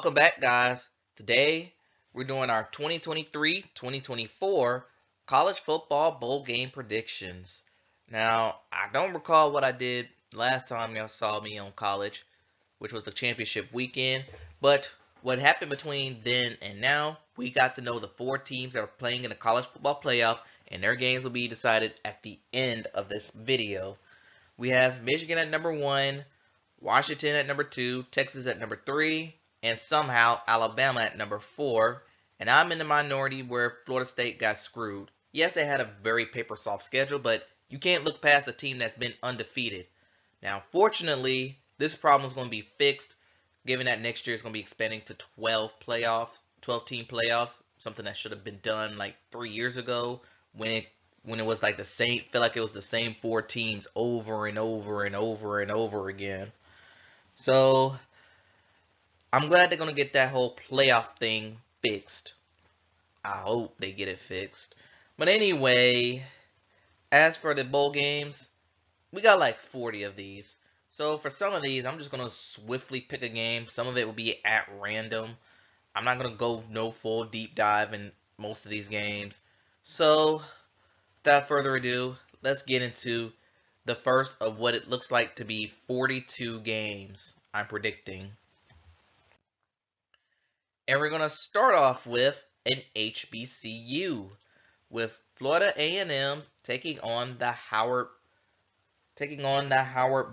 Welcome back, guys. Today we're doing our 2023-2024 college football bowl game predictions. Now, I don't recall what I did last time y'all saw me on college, which was the championship weekend, but what happened between then and now, we got to know the four teams that are playing in the college football playoff, and their games will be decided at the end of this video. We have Michigan at number 1, Washington at number 2, Texas at number 3, and somehow Alabama at number 4. And I'm in the minority where Florida State got screwed. Yes, they had a very paper soft schedule, but you can't look past a team that's been undefeated. Now, fortunately, this problem is going to be fixed, given that next year is going to be expanding to 12 team playoffs, something that should have been done like 3 years ago when it was like the same, feel like it was the same four teams over and over and over and over again. So I'm glad they're gonna get that whole playoff thing fixed. I hope they get it fixed. But anyway, as for the bowl games, we got like 40 of these. So for some of these, I'm just gonna swiftly pick a game. Some of it will be at random. I'm not gonna go no full deep dive in most of these games. So without further ado, let's get into the first of what it looks like to be 42 games I'm predicting. And we're going to start off with an HBCU with Florida A&M taking on the Howard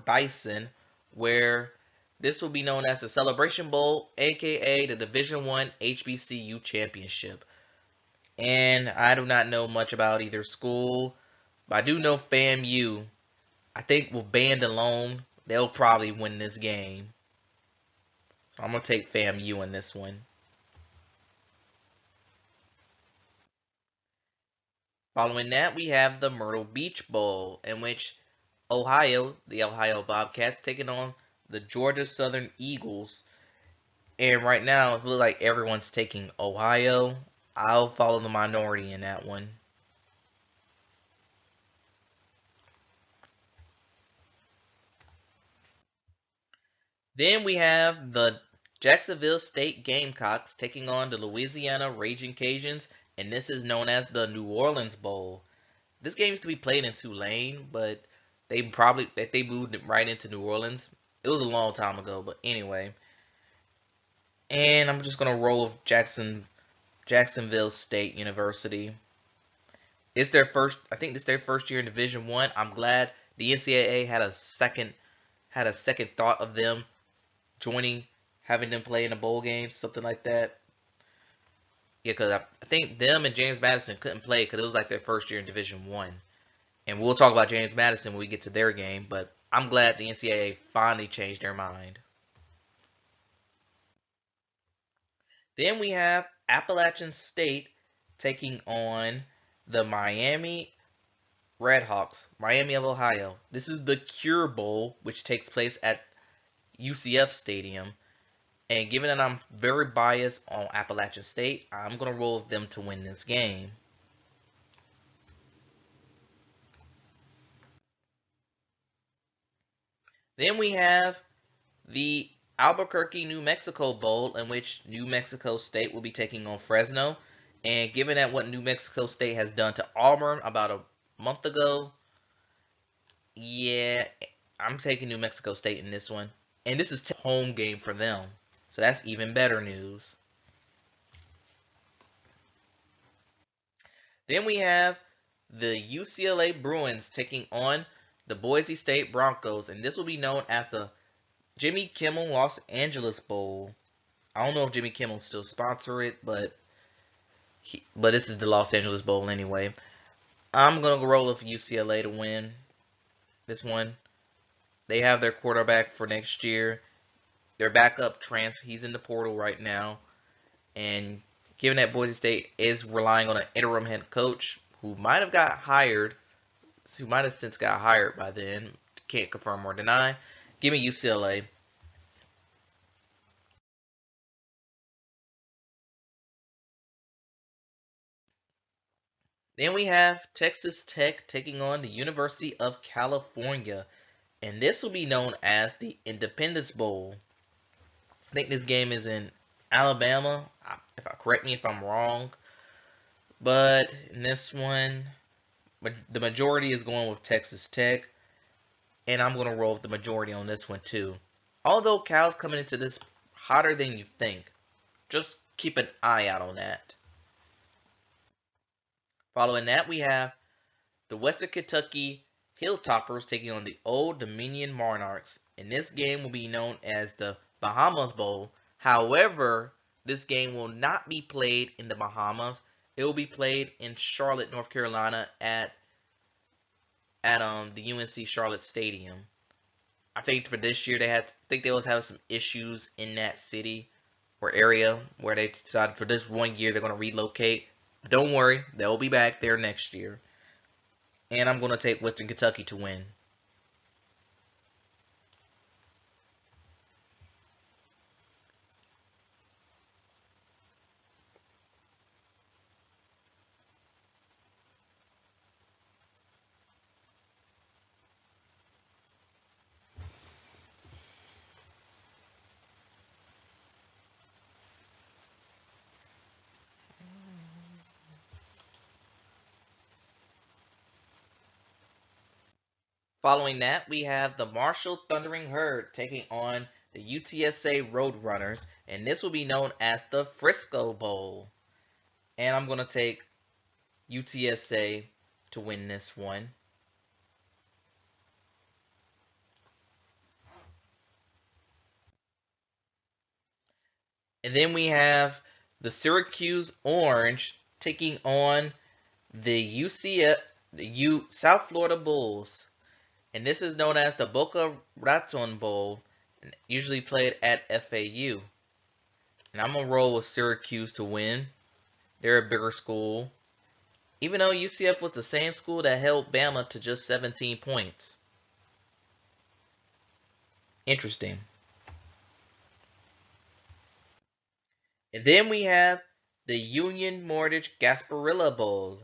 Bison, where this will be known as the Celebration Bowl, aka the Division 1 HBCU Championship. And I do not know much about either school, but I do know FAMU. I think with band alone, they'll probably win this game. So I'm going to take FAMU in this one. Following that, we have the Myrtle Beach Bowl, in which the Ohio Bobcats, taking on the Georgia Southern Eagles. And right now, it looks like everyone's taking Ohio. I'll follow the minority in that one. Then we have the Jacksonville State Gamecocks taking on the Louisiana Raging Cajuns, and this is known as the New Orleans Bowl. This game used to be played in Tulane, but they moved it right into New Orleans. It was a long time ago, but anyway. And I'm just gonna roll with Jacksonville State University. It's their first. I think this is their first year in Division One. I'm glad the NCAA had a second thought of them joining, having them play in a bowl game, something like that. Yeah, because I think them and James Madison couldn't play because it was like their first year in Division One. And we'll talk about James Madison when we get to their game, but I'm glad the NCAA finally changed their mind. Then we have Appalachian State taking on the Miami Redhawks, Miami of Ohio. This is the Cure Bowl, which takes place at UCF Stadium. And given that I'm very biased on Appalachian State, I'm going to roll with them to win this game. Then we have the Albuquerque, New Mexico Bowl, in which New Mexico State will be taking on Fresno. And given that what New Mexico State has done to Auburn about a month ago, yeah, I'm taking New Mexico State in this one. And this is home game for them. So that's even better news. Then we have the UCLA Bruins taking on the Boise State Broncos. And this will be known as the Jimmy Kimmel Los Angeles Bowl. I don't know if Jimmy Kimmel still sponsor it, but this is the Los Angeles Bowl anyway. I'm gonna roll with UCLA to win this one. They have their quarterback for next year. Their backup transfer, he's in the portal right now, and given that Boise State is relying on an interim head coach who might have since got hired by then, can't confirm or deny. Give me UCLA. Then we have Texas Tech taking on the University of California. And this will be known as the Independence Bowl. I think this game is in Alabama. If I correct me if I'm wrong, but in this one, the majority is going with Texas Tech, and I'm going to roll with the majority on this one too. Although Cal's coming into this hotter than you think, just keep an eye out on that. Following that, we have the Western Kentucky Hilltoppers taking on the Old Dominion Monarchs, and this game will be known as the Bahamas Bowl. However, this game will not be played in the Bahamas. It will be played in Charlotte, North Carolina at the UNC Charlotte Stadium. I think for this year they was having some issues in that city or area where they decided for this one year they're going to relocate. But don't worry, they'll be back there next year. And I'm going to take Western Kentucky to win. Following that, we have the Marshall Thundering Herd taking on the UTSA Roadrunners, and this will be known as the Frisco Bowl. And I'm going to take UTSA to win this one. And then we have the Syracuse Orange taking on the South Florida Bulls. And this is known as the Boca Raton Bowl, usually played at FAU. And I'm going to roll with Syracuse to win. They're a bigger school. Even though UCF was the same school that held Bama to just 17 points. Interesting. And then we have the Union Mortgage Gasparilla Bowl,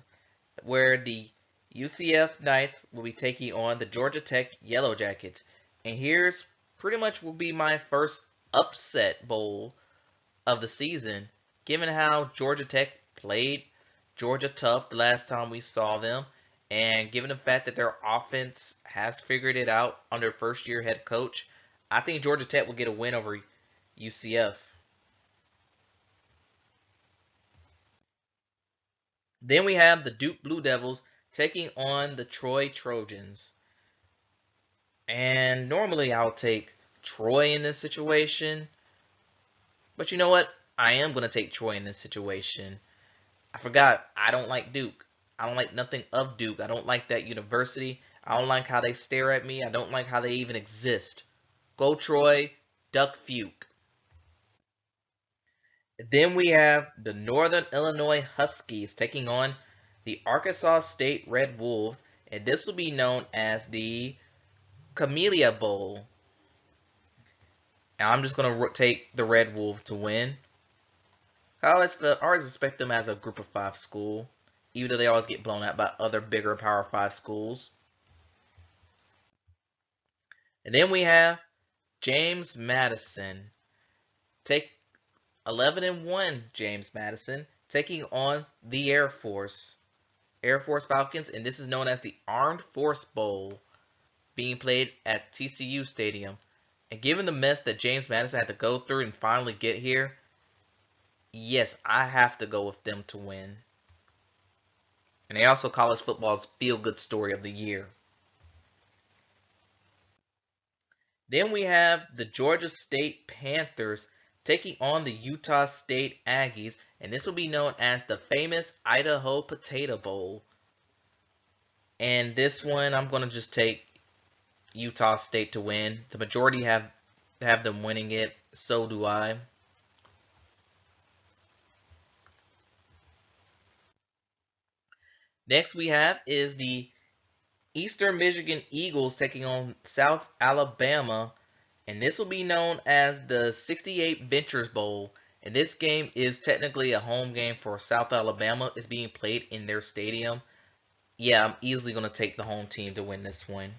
where the UCF Knights will be taking on the Georgia Tech Yellow Jackets. And here's pretty much will be my first upset bowl of the season, given how Georgia Tech played Georgia tough the last time we saw them, and given the fact that their offense has figured it out under first-year head coach, I think Georgia Tech will get a win over UCF. Then we have the Duke Blue Devils taking on the Troy Trojans. And normally I'll take Troy in this situation. But you know what? I am going to take Troy in this situation. I forgot, I don't like Duke. I don't like nothing of Duke. I don't like that university. I don't like how they stare at me. I don't like how they even exist. Go Troy, Duck Fuke. Then we have the Northern Illinois Huskies taking on the Arkansas State Red Wolves, and this will be known as the Camellia Bowl. And I'm just going to take the Red Wolves to win. I always respect them as a group of 5 school, even though they always get blown out by other bigger Power 5 schools. And then we have James Madison. Take 11-1 James Madison taking on the Air Force Falcons, and this is known as the Armed Force Bowl, being played at TCU Stadium. And given the mess that James Madison had to go through and finally get here, yes, I have to go with them to win. And they also college football's feel-good story of the year. Then we have the Georgia State Panthers taking on the Utah State Aggies, and this will be known as the famous Idaho Potato Bowl. And this one, I'm going to just take Utah State to win. The majority have them winning it, so do I. Next we have is the Eastern Michigan Eagles taking on South Alabama, and this will be known as the 68 Ventures Bowl. And this game is technically a home game for South Alabama. It's being played in their stadium. Yeah, I'm easily going to take the home team to win this one.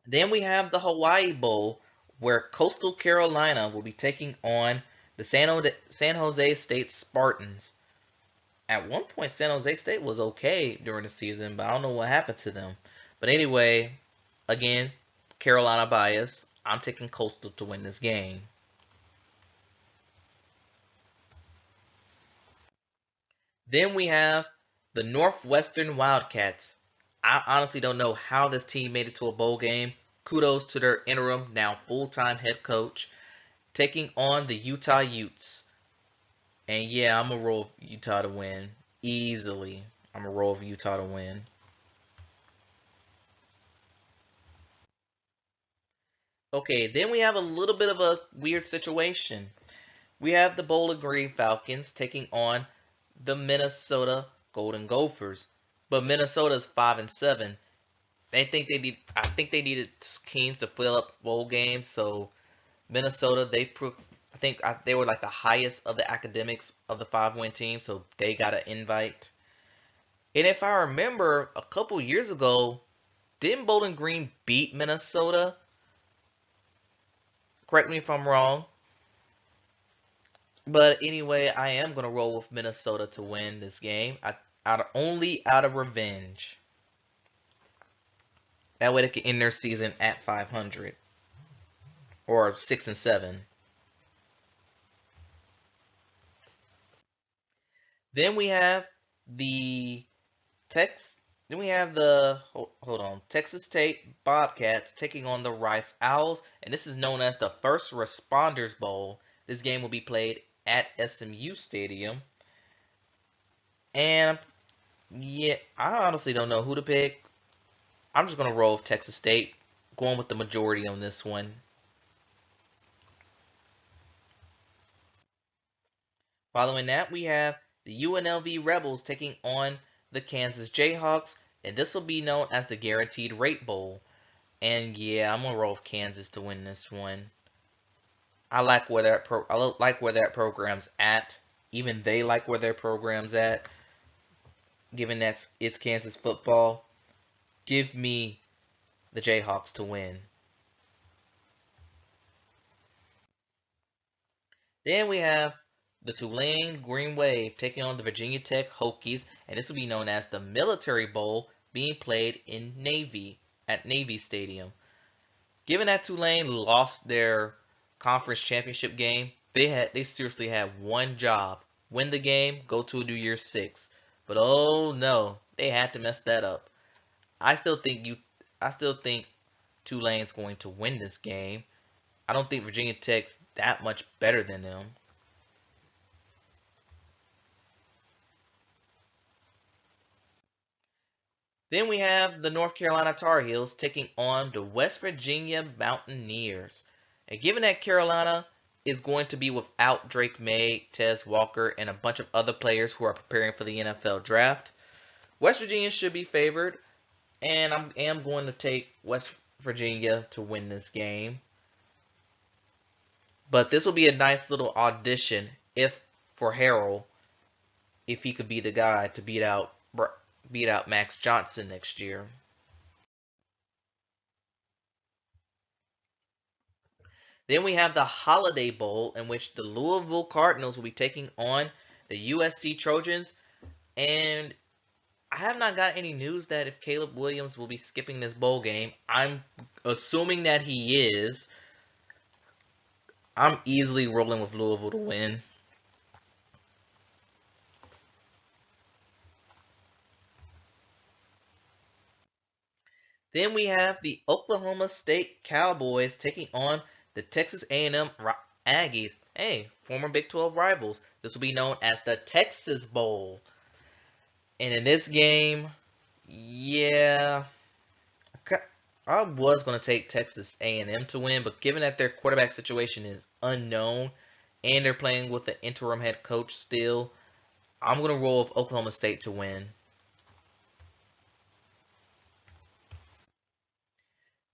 Then we have the Hawaii Bowl, where Coastal Carolina will be taking on the San Jose State Spartans. At one point, San Jose State was okay during the season, but I don't know what happened to them. But anyway, again, Carolina bias. I'm taking Coastal to win this game. Then we have the Northwestern Wildcats. I honestly don't know how this team made it to a bowl game. Kudos to their interim, now full-time head coach, taking on the Utah Utes. And yeah, I'm going to roll Utah to win. Easily. I'm going to roll Utah to win. Okay, then we have a little bit of a weird situation. We have the Bowling Green Falcons taking on the Minnesota Golden Gophers. But Minnesota's 5-7. I think they needed teams to fill up bowl games, so Minnesota, they were like the highest of the academics of the 5-win team, so they got an invite. And if I remember, a couple years ago, didn't Bowling Green beat Minnesota? Correct me if I'm wrong. But anyway, I am gonna roll with Minnesota to win this game. Only out of revenge. That way they can end their season at 500 or 6-7. Then we have the Tex. Then we have the hold on Texas State Bobcats taking on the Rice Owls, and this is known as the First Responders Bowl. This game will be played at SMU Stadium, and yeah, I honestly don't know who to pick. I'm just gonna roll with Texas State, going with the majority on this one. Following that, we have the UNLV Rebels taking on the Kansas Jayhawks, and this will be known as the Guaranteed Rate Bowl. And yeah, I'm gonna roll with Kansas to win this one. I like where that program's at. Even they like where their program's at. Given that it's Kansas football, give me the Jayhawks to win. Then we have the Tulane Green Wave taking on the Virginia Tech Hokies, and this will be known as the Military Bowl, being played in Navy at Navy Stadium. Given that Tulane lost their conference championship game, they seriously had one job: win the game, go to a New Year's Six. But oh no, they had to mess that up. I still think Tulane's going to win this game. I don't think Virginia Tech's that much better than them. Then we have the North Carolina Tar Heels taking on the West Virginia Mountaineers. And given that Carolina is going to be without Drake May, Tez Walker, and a bunch of other players who are preparing for the NFL draft, West Virginia should be favored, and I am going to take West Virginia to win this game. But this will be a nice little audition for Harrell, if he could be the guy to beat out Max Johnson next year. Then we have the Holiday Bowl, in which the Louisville Cardinals will be taking on the USC Trojans. And I have not got any news that if Caleb Williams will be skipping this bowl game. I'm assuming that he is. I'm easily rolling with Louisville to win. Then we have the Oklahoma State Cowboys taking on the Texas A&M Aggies. Hey, former Big 12 rivals. This will be known as the Texas Bowl. And in this game, yeah, I was going to take Texas A&M to win, but given that their quarterback situation is unknown and they're playing with the interim head coach still, I'm going to roll with Oklahoma State to win.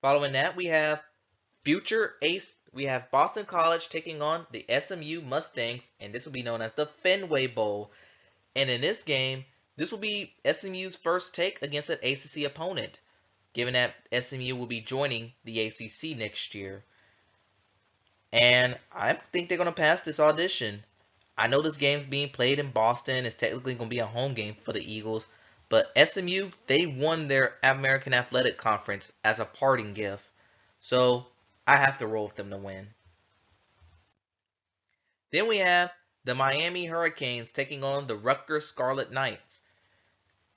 Following that, we have Boston College taking on the SMU Mustangs, and this will be known as the Fenway Bowl. And in this game, this will be SMU's first take against an ACC opponent, given that SMU will be joining the ACC next year. And I think they're going to pass this audition. I know this game's being played in Boston. It's technically going to be a home game for the Eagles. But SMU, they won their American Athletic Conference as a parting gift. So I have to roll with them to win. Then we have the Miami Hurricanes taking on the Rutgers Scarlet Knights.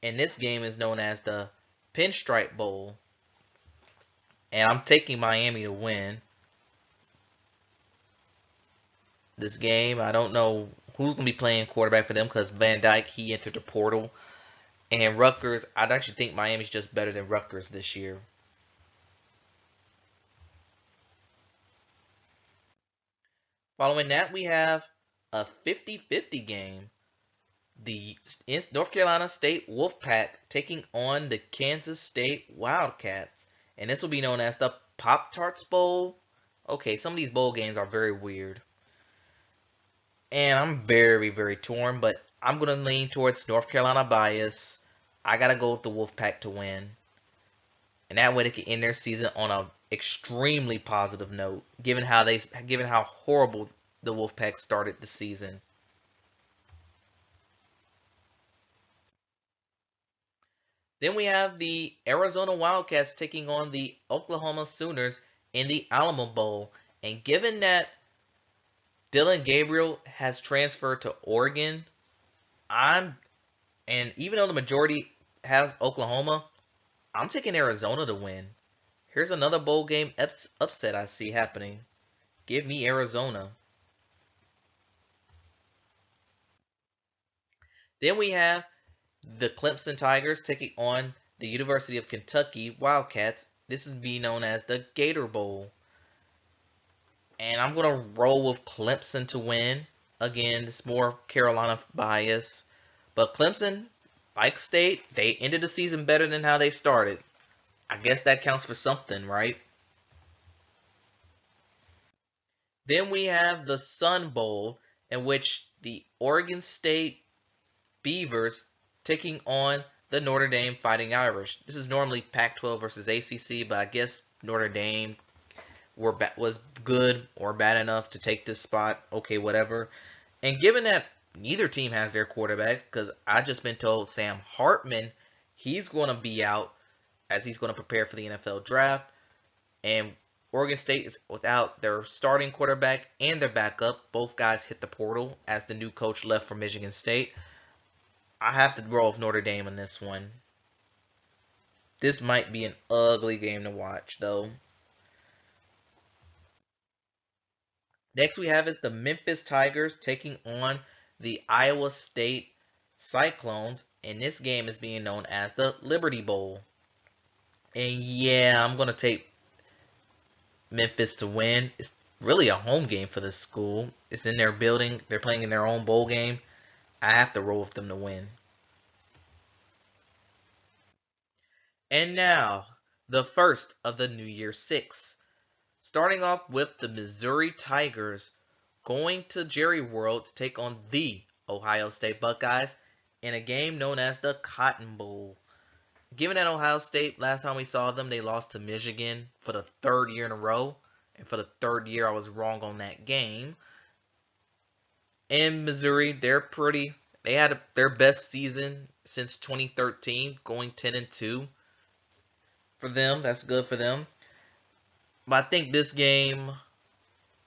And this game is known as the Pinstripe Bowl. And I'm taking Miami to win this game. I don't know who's going to be playing quarterback for them because Van Dyke, he entered the portal. And Rutgers, I'd actually think Miami's just better than Rutgers this year. Following that, we have a 50-50 game. The North Carolina State Wolfpack taking on the Kansas State Wildcats. And this will be known as the Pop-Tarts Bowl. Okay, some of these bowl games are very weird. And I'm very, very torn, but I'm going to lean towards North Carolina bias. I got to go with the Wolfpack to win. And that way they can end their season on a extremely positive note, given how horrible the Wolfpack started the season. Then we have the Arizona Wildcats taking on the Oklahoma Sooners in the Alamo Bowl. And given that Dillon Gabriel has transferred to Oregon, and even though the majority has Oklahoma, I'm taking Arizona to win. Here's another bowl game upset I see happening. Give me Arizona. Then we have the Clemson Tigers taking on the University of Kentucky Wildcats. This is being known as the Gator Bowl. And I'm going to roll with Clemson to win. Again, it's more Carolina bias. But Clemson, like State, they ended the season better than how they started. I guess that counts for something, right? Then we have the Sun Bowl, in which the Oregon State Beavers taking on the Notre Dame Fighting Irish. This is normally Pac-12 versus ACC, but I guess Notre Dame was good or bad enough to take this spot. Okay, whatever. And given that neither team has their quarterbacks, because I just been told Sam Hartman, he's going to be out as he's going to prepare for the NFL draft. And Oregon State is without their starting quarterback and their backup. Both guys hit the portal as the new coach left for Michigan State. I have to roll with Notre Dame in this one. This might be an ugly game to watch, though. Next we have is the Memphis Tigers taking on the Iowa State Cyclones, and this game is being known as the Liberty Bowl. And yeah, I'm going to take Memphis to win. It's really a home game for this school. It's in their building. They're playing in their own bowl game. I have to roll with them to win. And now, the first of the New Year Six. Starting off with the Missouri Tigers going to Jerry World to take on the Ohio State Buckeyes in a game known as the Cotton Bowl. Given that Ohio State, last time we saw them, they lost to Michigan for the third year in a row. And for the third year, I was wrong on that game. In Missouri, they had their best season since 2013, going 10-2 for them. That's good for them. But I think this game,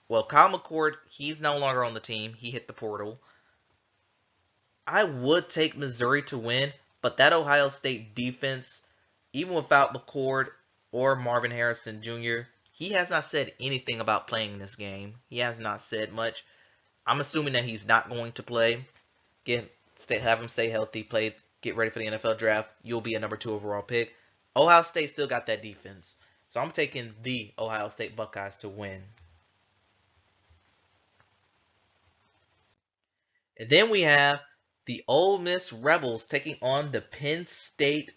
well, Kyle McCord, he's no longer on the team. He hit the portal. I would take Missouri to win, but that Ohio State defense, even without McCord or Marvin Harrison Jr., he has not said anything about playing this game. He has not said much. I'm assuming that he's not going to play. Have him stay healthy, get ready for the NFL draft. You'll be a number 2 overall pick. Ohio State still got that defense. So I'm taking the Ohio State Buckeyes to win. And then we have the Ole Miss Rebels taking on the Penn State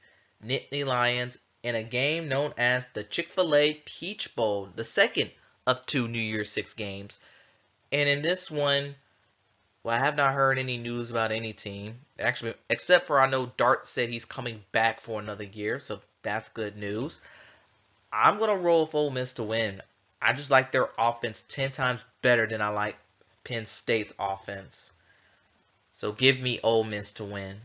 Nittany Lions in a game known as the Chick-fil-A Peach Bowl, the second of 2 New Year's 6 games. And in this one, well, I have not heard any news about any team. Actually, except for I know Dart said he's coming back for another year, so that's good news. I'm going to roll with Ole Miss to win. I just like their offense 10 times better than I like Penn State's offense. So give me Ole Miss to win.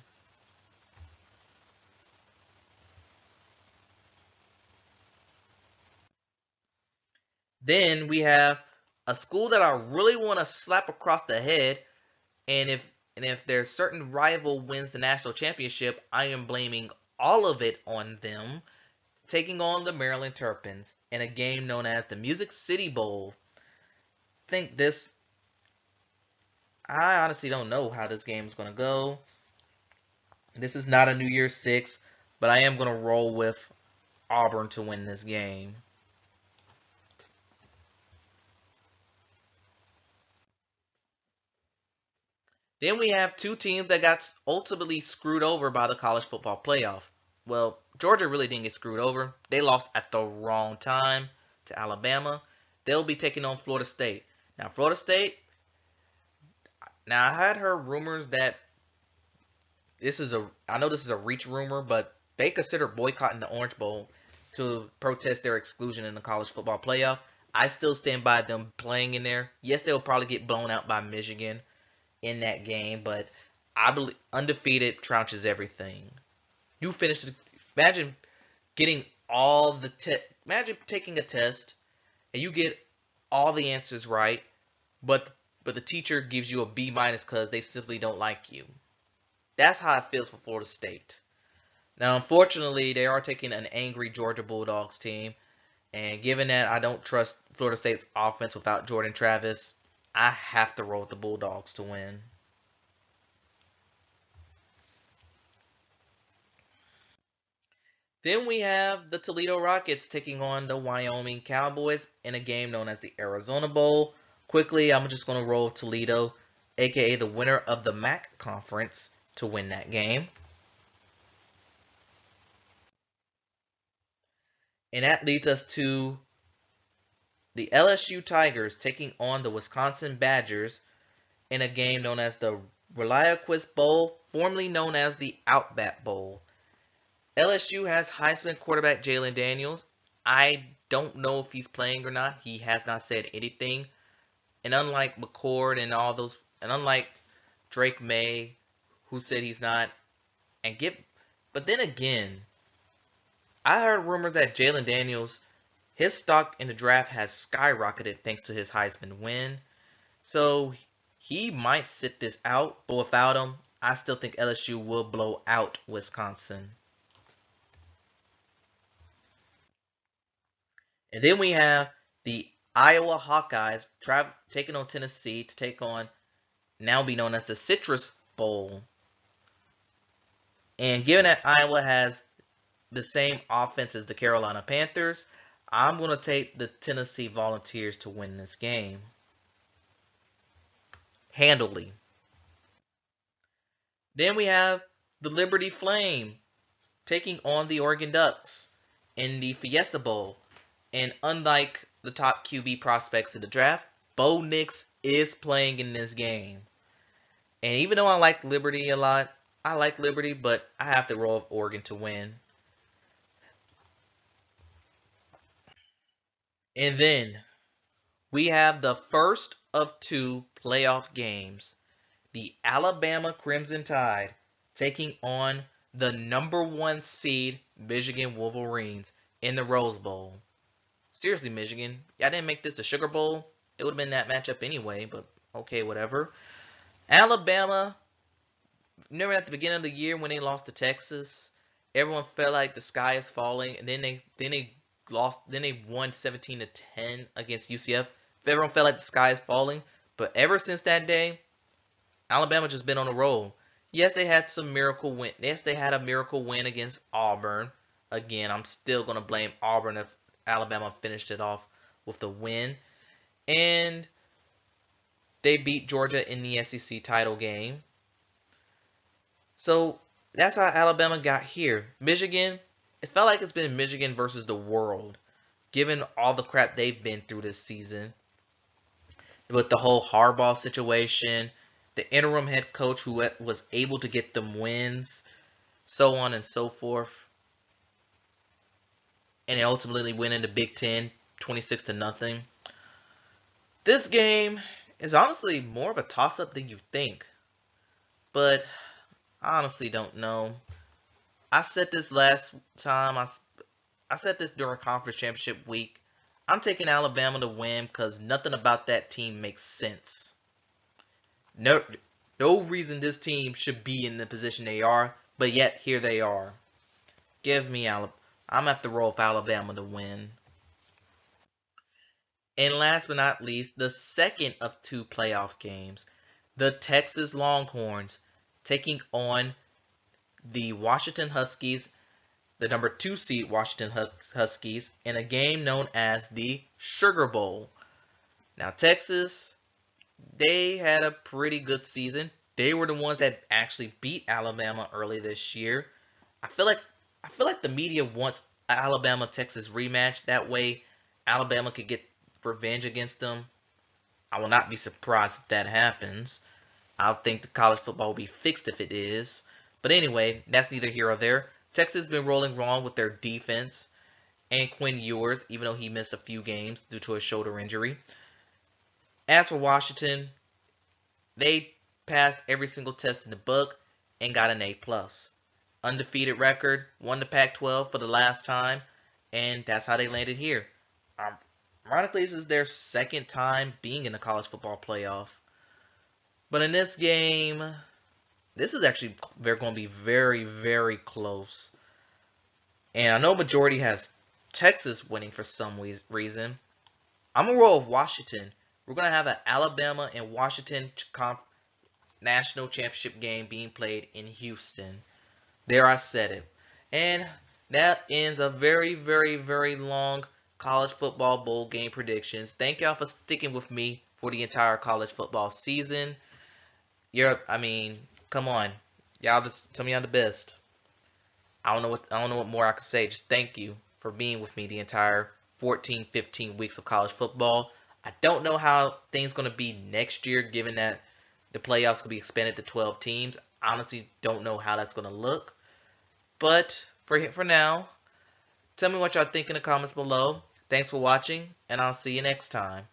Then we have a school that I really want to slap across the head, and if their certain rival wins the national championship, I am blaming all of it on them, taking on the Maryland Terrapins in a game known as the Music City Bowl. I think this I honestly don't know how this game is going to go. This is not a New Year's Six, but I am going to roll with Auburn to win this game. Then we have two teams that got ultimately screwed over by the college football playoff. Well, Georgia really didn't get screwed over. They lost at the wrong time to Alabama. They'll be taking on Florida State. Now, Florida State, now I had heard rumors that I know this is a reach rumor, but they consider boycotting the Orange Bowl to protest their exclusion in the college football playoff. I still stand by them playing in there. Yes, they'll probably get blown out by Michigan in that game, but I believe undefeated trounces everything. You finish. Imagine getting all the imagine taking a test and you get all the answers right, but the teacher gives you a B minus because they simply don't like you. That's how it feels for Florida State. Now, unfortunately, they are taking an angry Georgia Bulldogs team, and given that I don't trust Florida State's offense without Jordan Travis, I have to roll with the Bulldogs to win. Then we have the Toledo Rockets taking on the Wyoming Cowboys in a game known as the Arizona Bowl. Quickly, I'm just going to roll Toledo, aka the winner of the MAC conference, to win that game. And that leads us to the LSU Tigers taking on the Wisconsin Badgers in a game known as the ReliaQuist Bowl, formerly known as the Outback Bowl. LSU has Heisman quarterback Jalon Daniels. I don't know if he's playing or not. He has not said anything. And unlike McCord and all those, and unlike Drake May, who said he's not, but then again, I heard rumors that Jalon Daniels, his stock in the draft has skyrocketed thanks to his Heisman win. So he might sit this out, but without him, I still think LSU will blow out Wisconsin. And then we have the Iowa Hawkeyes taking on Tennessee to take on now be known as the Citrus Bowl. And given that Iowa has the same offense as the Carolina Panthers, I'm going to take the Tennessee Volunteers to win this game handily. Then we have the Liberty Flame taking on the Oregon Ducks in the Fiesta Bowl. And unlike the top QB prospects in the draft, Bo Nix is playing in this game. And even though I like Liberty a lot, I like Liberty, but I have to roll with Oregon to win. And then we have the first of two playoff games. The Alabama Crimson Tide taking on the number one seed Michigan Wolverines in the Rose Bowl. Seriously, Michigan, y'all didn't make this the Sugar Bowl. It would have been that matchup anyway, but okay, whatever. Alabama, remember at the beginning of the year when they lost to Texas, everyone felt like the sky is falling, and then they won 17-10 against UCF. Everyone felt like the sky is falling, but ever since that day, Alabama just been on a roll. Yes, they had some miracle win. Yes, they had a miracle win against Auburn. Again, I'm still gonna blame Auburn if Alabama finished it off with the win. And they beat Georgia in the SEC title game. So that's how Alabama got here. Michigan, it felt like it's been Michigan versus the world, given all the crap they've been through this season. With the whole Harbaugh situation, the interim head coach who was able to get them wins, so on and so forth. And they ultimately win in the Big Ten, 26-0. This game is honestly more of a toss-up than you think, but I honestly don't know. I said this last time. I said this during conference championship week. I'm taking Alabama to win because nothing about that team makes sense. No, no reason this team should be in the position they are, but yet here they are. Give me Alabama. I'm at the roll for Alabama to win. And last but not least, the second of two playoff games, the Texas Longhorns taking on the Washington Huskies, the number 2 seed Washington Huskies, in a game known as the Sugar Bowl. Now, Texas, they had a pretty good season. They were the ones that actually beat Alabama early this year. I feel like the media wants Alabama Texas rematch. That way, Alabama could get revenge against them. I will not be surprised if that happens. I think the college football will be fixed if it is. But anyway, that's neither here or there. Texas has been rolling wrong with their defense and Quinn Ewers, even though he missed a few games due to a shoulder injury. As for Washington, they passed every single test in the book and got an A+. Undefeated record, won the Pac-12 for the last time, and that's how they landed here. Ironically, this is their second time being in the college football playoff. But in this game, this is actually going to be very, very close. And I know majority has Texas winning for some reason. I'm going to roll with Washington. We're going to have an Alabama and Washington national championship game being played in Houston. There, I said it. And that ends a very, very, very long college football bowl game predictions. Thank y'all for sticking with me for the entire college football season. Come on. Y'all tell me I'm the best. I don't know what more I can say. Just thank you for being with me the entire 14, 15 weeks of college football. I don't know how things going to be next year, given that the playoffs will be expanded to 12 teams. I honestly don't know how that's going to look. But for now, tell me what y'all think in the comments below. Thanks for watching, and I'll see you next time.